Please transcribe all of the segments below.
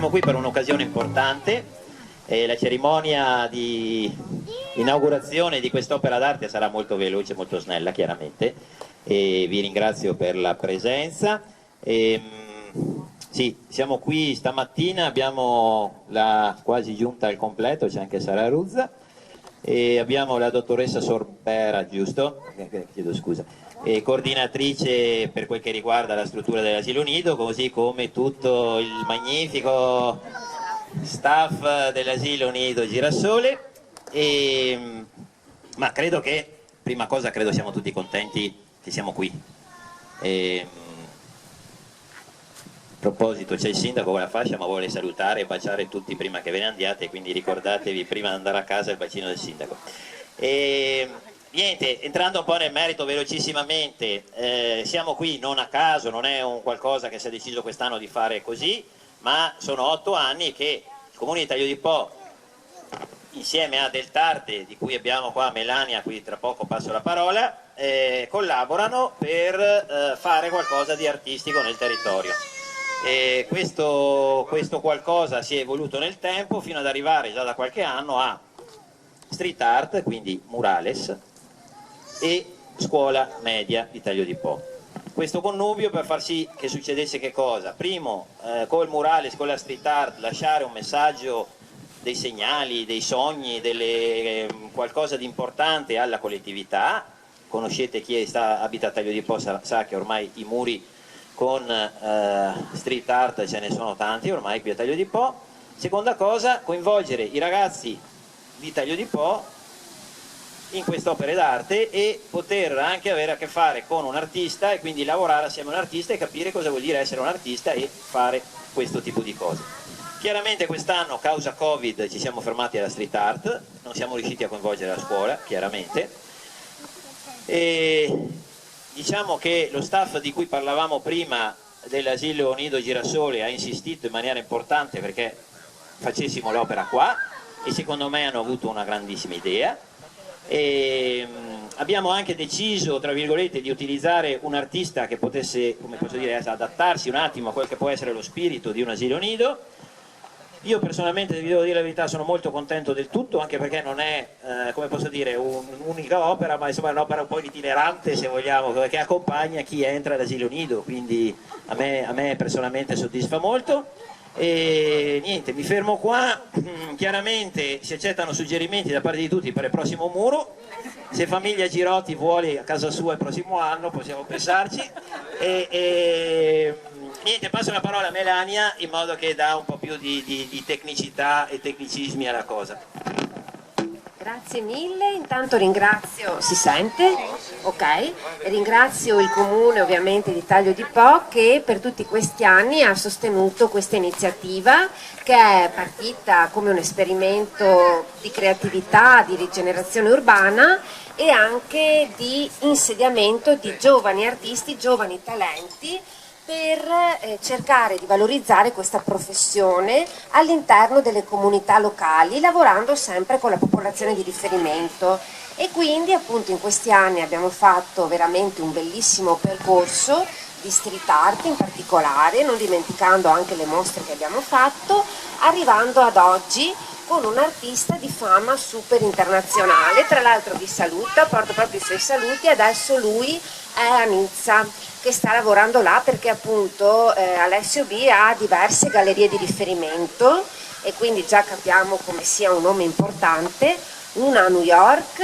siamo qui per un'occasione importante, la cerimonia di inaugurazione di quest'opera d'arte sarà molto veloce, molto snella chiaramente, e vi ringrazio per la presenza. Sì, siamo qui stamattina, abbiamo la quasi giunta al completo, c'è anche Sara Ruzza, e abbiamo la dottoressa Sorbera, giusto? Chiedo scusa, coordinatrice per quel che riguarda la struttura dell'asilo nido, così come tutto il magnifico staff dell'asilo nido Girasole. Ma credo che, prima cosa, credo siamo tutti contenti che siamo qui. A proposito, c'è il sindaco con la fascia, ma vuole salutare e baciare tutti prima che ve ne andiate, quindi ricordatevi prima di andare a casa il bacino del sindaco. Niente, entrando un po' nel merito velocissimamente, siamo qui non a caso, non è un qualcosa che si è deciso quest'anno di fare così, ma sono 8 anni che il Comune di Taglio di Po, insieme a Deltarte, di cui abbiamo qua Melania, qui tra poco passo la parola, collaborano per fare qualcosa di artistico nel territorio. Questo qualcosa si è evoluto nel tempo fino ad arrivare già da qualche anno a street art, quindi murales, e scuola media di Taglio di Po. Questo connubio per far sì che succedesse che cosa? Primo, col murales, con la street art, lasciare un messaggio, dei segnali, dei sogni, qualcosa di importante alla collettività. Conoscete chi abita a Taglio di Po, sa che ormai i muri con street art ce ne sono tanti ormai qui a Taglio di Po. Seconda cosa, coinvolgere i ragazzi di Taglio di Po in queste opere d'arte e poter anche avere a che fare con un artista e quindi lavorare assieme a un artista e capire cosa vuol dire essere un artista e fare questo tipo di cose. Chiaramente quest'anno, causa Covid, ci siamo fermati alla street art, non siamo riusciti a coinvolgere la scuola, chiaramente. E diciamo che lo staff di cui parlavamo prima dell'asilo nido Girasole ha insistito in maniera importante perché facessimo l'opera qua e secondo me hanno avuto una grandissima idea. E abbiamo anche deciso, tra virgolette, di utilizzare un artista che potesse, come posso dire, adattarsi un attimo a quel che può essere lo spirito di un asilo nido. Io personalmente, vi devo dire la verità, sono molto contento del tutto, anche perché non è, come posso dire, un'unica opera, ma insomma è un'opera un po' itinerante, se vogliamo, che accompagna chi entra all'asilo nido, quindi a me personalmente soddisfa molto. E niente, mi fermo qua. Chiaramente si accettano suggerimenti da parte di tutti per il prossimo muro. Se famiglia Girotti vuole a casa sua il prossimo anno possiamo pensarci. Niente, passo la parola a Melania in modo che dà un po' più di tecnicità e tecnicismi alla cosa. Grazie mille, intanto ringrazio, si sente? Ok, ringrazio il Comune ovviamente di Taglio di Po che per tutti questi anni ha sostenuto questa iniziativa che è partita come un esperimento di creatività, di rigenerazione urbana e anche di insediamento di giovani artisti, giovani talenti per cercare di valorizzare questa professione all'interno delle comunità locali, lavorando sempre con la popolazione di riferimento. E quindi appunto in questi anni abbiamo fatto veramente un bellissimo percorso di street art in particolare, non dimenticando anche le mostre che abbiamo fatto, arrivando ad oggi con un artista di fama super internazionale. Tra l'altro vi saluta, porto proprio i suoi saluti. Adesso lui è a Nizza, che sta lavorando là perché appunto Alessio B ha diverse gallerie di riferimento e quindi già capiamo come sia un nome importante, una a New York,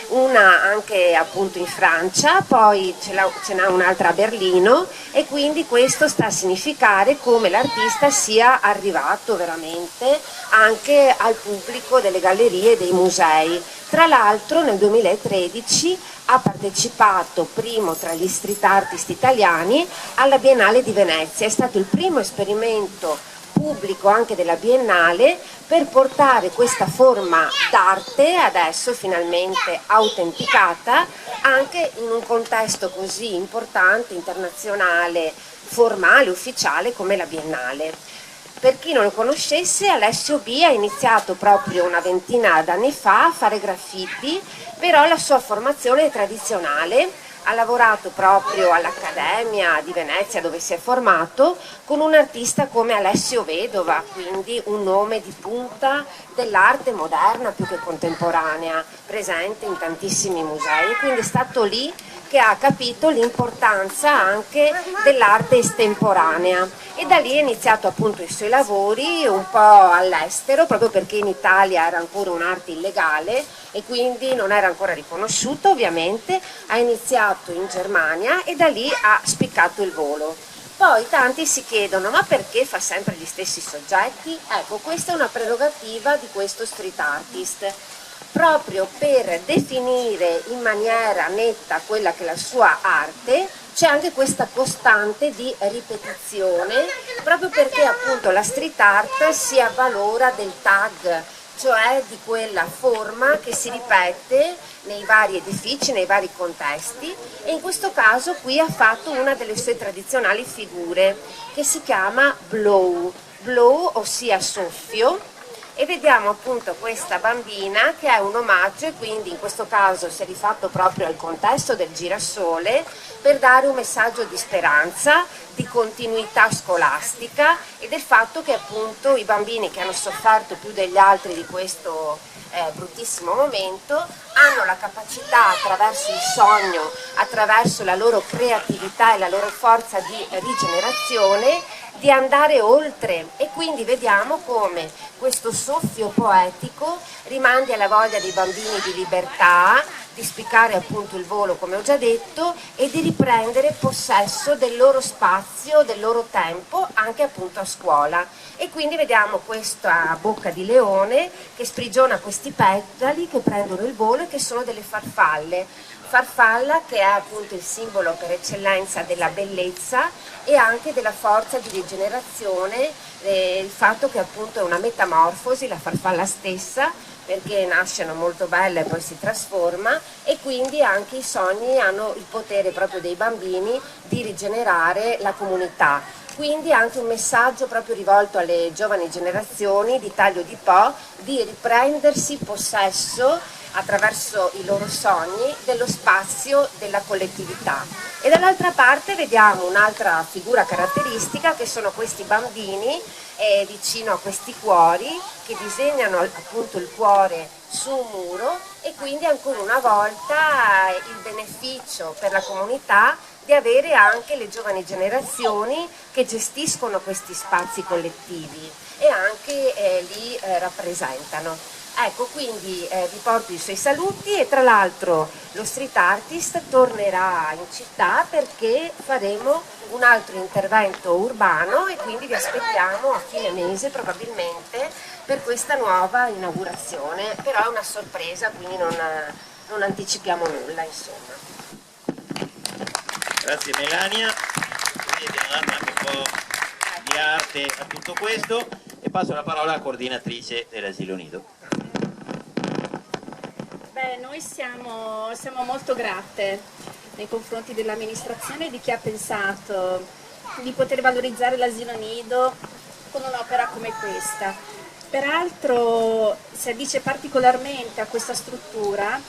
una anche appunto in Francia, poi ce n'ha un'altra a Berlino e quindi questo sta a significare come l'artista sia arrivato veramente anche al pubblico delle gallerie e dei musei. Tra l'altro nel 2013 ha partecipato primo tra gli street artist italiani alla Biennale di Venezia, è stato il primo esperimento pubblico anche della Biennale per portare questa forma d'arte adesso finalmente autenticata anche in un contesto così importante, internazionale, formale, ufficiale come la Biennale. Per chi non lo conoscesse, Alessio B ha iniziato proprio una ventina d'anni fa a fare graffiti, però la sua formazione è tradizionale, ha lavorato proprio all'Accademia di Venezia dove si è formato con un artista come Alessio Vedova, quindi un nome di punta dell'arte moderna più che contemporanea, presente in tantissimi musei, quindi è stato lì che ha capito l'importanza anche dell'arte estemporanea e da lì ha iniziato appunto i suoi lavori un po' all'estero, proprio perché in Italia era ancora un'arte illegale e quindi non era ancora riconosciuta ovviamente, ha iniziato in Germania e da lì ha spiccato il volo. Poi tanti si chiedono ma perché fa sempre gli stessi soggetti? Ecco, questa è una prerogativa di questo street artist, proprio per definire in maniera netta quella che è la sua arte. C'è anche questa costante di ripetizione, proprio perché appunto la street art si avvalora del tag, cioè di quella forma che si ripete nei vari edifici, nei vari contesti, e in questo caso qui ha fatto una delle sue tradizionali figure che si chiama blow, ossia soffio, e vediamo appunto questa bambina che è un omaggio e quindi in questo caso si è rifatto proprio al contesto del girasole per dare un messaggio di speranza, di continuità scolastica e del fatto che appunto i bambini che hanno sofferto più degli altri di questo bruttissimo momento hanno la capacità attraverso il sogno, attraverso la loro creatività e la loro forza di rigenerazione di andare oltre, e quindi vediamo come questo soffio poetico rimandi alla voglia dei bambini di libertà, di spiccare appunto il volo come ho già detto e di riprendere possesso del loro spazio, del loro tempo anche appunto a scuola. E quindi vediamo questa bocca di leone che sprigiona questi petali che prendono il volo e che sono delle farfalle. Farfalla che è appunto il simbolo per eccellenza della bellezza e anche della forza di rigenerazione, il fatto che appunto è una metamorfosi, la farfalla stessa, perché nasce molto bella e poi si trasforma, e quindi anche i sogni hanno il potere proprio dei bambini di rigenerare la comunità. Quindi anche un messaggio proprio rivolto alle giovani generazioni di Taglio di Po di riprendersi possesso attraverso i loro sogni dello spazio della collettività. E dall'altra parte vediamo un'altra figura caratteristica che sono questi bambini vicino a questi cuori che disegnano appunto il cuore su un muro, e quindi ancora una volta il beneficio per la comunità di avere anche le giovani generazioni che gestiscono questi spazi collettivi e anche li rappresentano. Ecco, quindi vi porto i suoi saluti e tra l'altro lo street artist tornerà in città perché faremo un altro intervento urbano e quindi vi aspettiamo a fine mese probabilmente per questa nuova inaugurazione, però è una sorpresa, quindi non anticipiamo nulla, insomma. Grazie Melania, quindi abbiamo dato anche un po' di arte a tutto questo e passo la parola alla coordinatrice dell'Asilo Nido. Beh, noi siamo molto grate nei confronti dell'amministrazione e di chi ha pensato di poter valorizzare l'asilo nido con un'opera come questa. Peraltro si addice particolarmente a questa struttura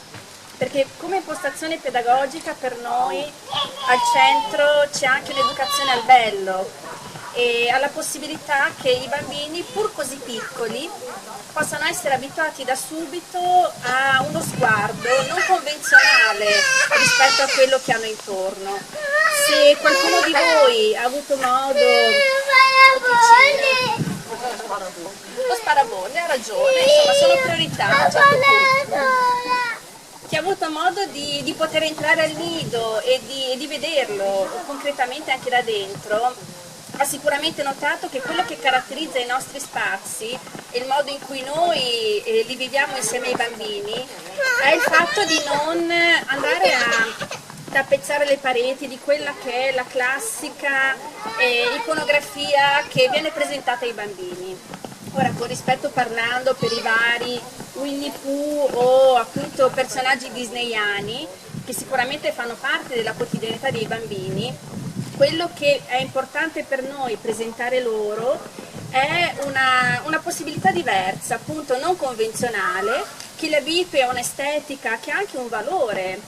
perché come impostazione pedagogica per noi al centro c'è anche l'educazione al bello e alla possibilità che i bambini, pur così piccoli, possano essere abituati da subito a uno sguardo non convenzionale rispetto a quello che hanno intorno. Se qualcuno di voi ha avuto modo... Lo sparabone, ha ragione, insomma sono priorità a un certo punto. Chi ha avuto modo di poter entrare al nido e di vederlo concretamente anche da dentro, ha sicuramente notato che quello che caratterizza i nostri spazi e il modo in cui noi li viviamo insieme ai bambini è il fatto di non andare a tappezzare le pareti di quella che è la classica iconografia che viene presentata ai bambini. Ora, con rispetto parlando per i vari Winnie Pooh o appunto personaggi disneyani che sicuramente fanno parte della quotidianità dei bambini, quello che è importante per noi presentare loro è una possibilità diversa, appunto non convenzionale, che li abitui a un'estetica che ha anche un valore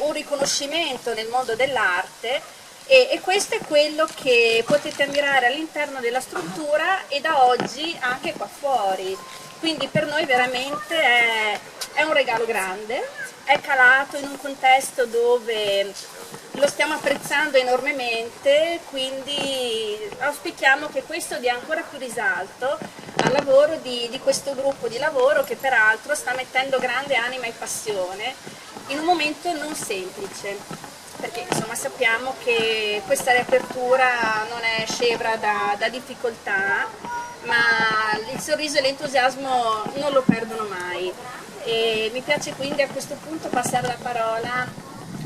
un riconoscimento nel mondo dell'arte, e questo è quello che potete ammirare all'interno della struttura e da oggi anche qua fuori. Quindi per noi veramente è un regalo grande, è calato in un contesto dove lo stiamo apprezzando enormemente, quindi auspichiamo che questo dia ancora più risalto al lavoro di questo gruppo di lavoro, che peraltro sta mettendo grande anima e passione in un momento non semplice, perché insomma sappiamo che questa riapertura non è scevra da difficoltà, ma il sorriso e l'entusiasmo non lo perdono mai. E mi piace quindi a questo punto passare la parola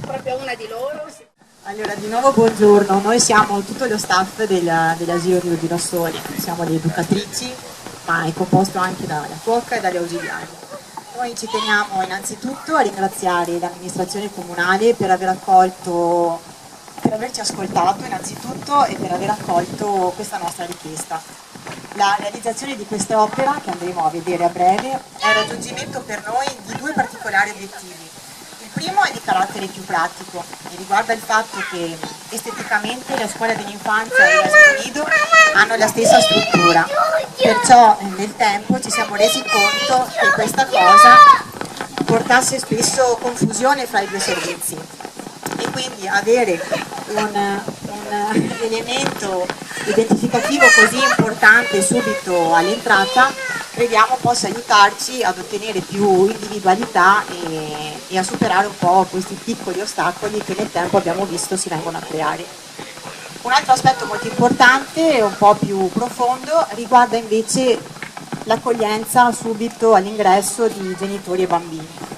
proprio a una di loro. Allora, di nuovo buongiorno, noi siamo tutto lo staff dell'Asilo Nido Girasoli, siamo le educatrici, ma è composto anche dalla cuoca e dagli ausiliari. Noi ci teniamo innanzitutto a ringraziare l'amministrazione comunale per averci ascoltato innanzitutto e per aver accolto questa nostra richiesta. La realizzazione di quest'opera, che andremo a vedere a breve, è il raggiungimento per noi di due particolari obiettivi. Il primo è di carattere più pratico e riguarda il fatto che esteticamente la scuola dell'infanzia e l'asilo nido hanno la stessa struttura, perciò nel tempo ci siamo resi conto che questa cosa portasse spesso confusione fra i due servizi, e quindi avere un elemento identificativo così importante subito all'entrata crediamo possa aiutarci ad ottenere più individualità e a superare un po' questi piccoli ostacoli che nel tempo abbiamo visto si vengono a creare. Un altro aspetto molto importante e un po' più profondo riguarda invece l'accoglienza subito all'ingresso di genitori e bambini.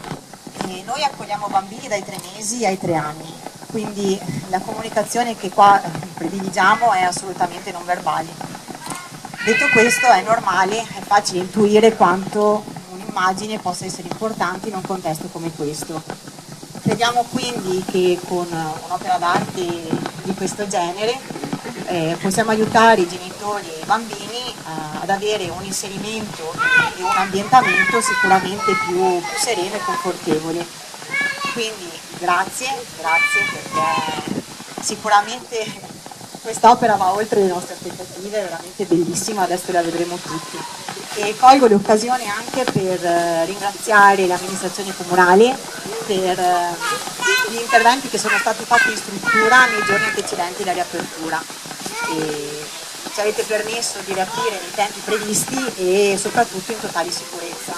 Noi accogliamo bambini dai 3 mesi ai 3 anni, quindi la comunicazione che qua prediligiamo è assolutamente non verbale. Detto questo, è normale, è facile intuire quanto un'immagine possa essere importante in un contesto come questo. Crediamo quindi che con un'opera d'arte di questo genere possiamo aiutare i genitori e i bambini ad avere un inserimento e un ambientamento sicuramente più sereno e confortevole. Quindi grazie perché sicuramente quest'opera va oltre le nostre aspettative, è veramente bellissima, adesso la vedremo tutti. E colgo l'occasione anche per ringraziare l'amministrazione comunale per gli interventi che sono stati fatti in struttura nei giorni antecedenti alla riapertura. E ci avete permesso di riaprire nei tempi previsti e soprattutto in totale sicurezza.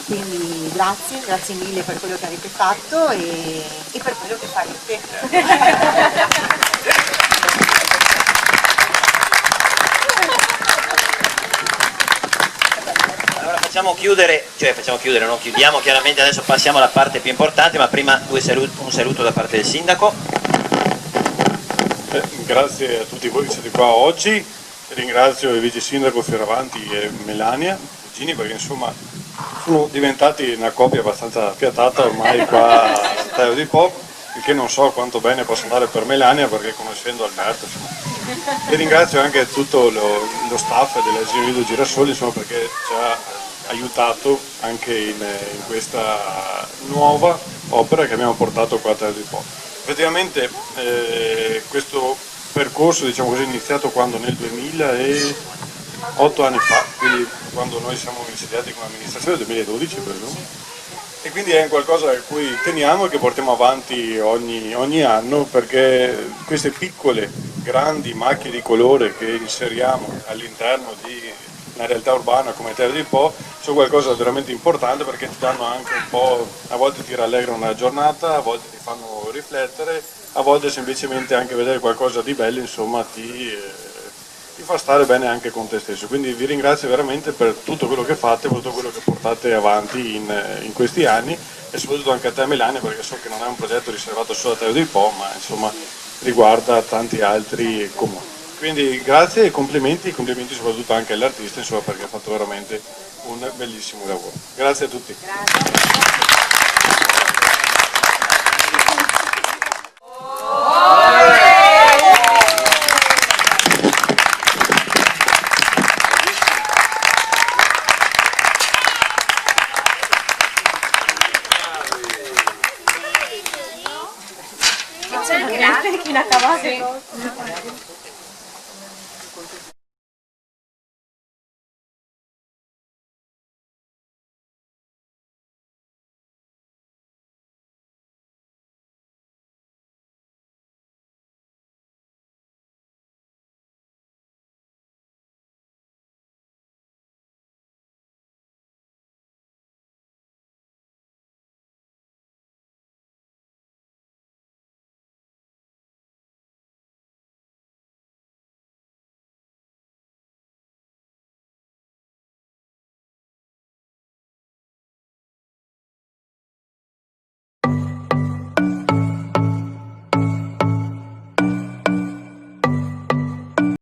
Quindi grazie mille per quello che avete fatto e per quello che farete. Facciamo chiudere, non chiudiamo, chiaramente adesso passiamo alla parte più importante, ma prima un saluto da parte del sindaco. Grazie a tutti voi che siete qua oggi, ringrazio il vice sindaco Fioravanti e Melania Cugini, perché insomma sono diventati una coppia abbastanza affiatata ormai qua a Taglio di Po, il che non so quanto bene possa andare per Melania, perché conoscendo Alberto insomma. E ringrazio anche tutto lo staff dell'Asilo Nido Girasoli, insomma, perché ci ha aiutato anche in questa nuova opera che abbiamo portato qua a Taglio di Po. Effettivamente questo percorso, diciamo così, è iniziato quando nel 2008 anni fa, quindi quando noi siamo insediati come amministrazione, 2012 presumo, e quindi è qualcosa a cui teniamo e che portiamo avanti ogni anno, perché queste piccole, grandi macchie di colore che inseriamo all'interno di una realtà urbana come Taglio di Po sono qualcosa di veramente importante, perché ti danno anche un po', a volte ti rallegrano una giornata, a volte ti fanno riflettere, a volte semplicemente anche vedere qualcosa di bello, insomma ti fa stare bene anche con te stesso. Quindi vi ringrazio veramente per tutto quello che fate, per tutto quello che portate avanti in questi anni, e soprattutto anche a te Melania, perché so che non è un progetto riservato solo a Taglio di Po, ma insomma riguarda tanti altri comuni. Quindi grazie e complimenti soprattutto anche all'artista, insomma, perché ha fatto veramente un bellissimo lavoro. Grazie a tutti. Grazie. cavate.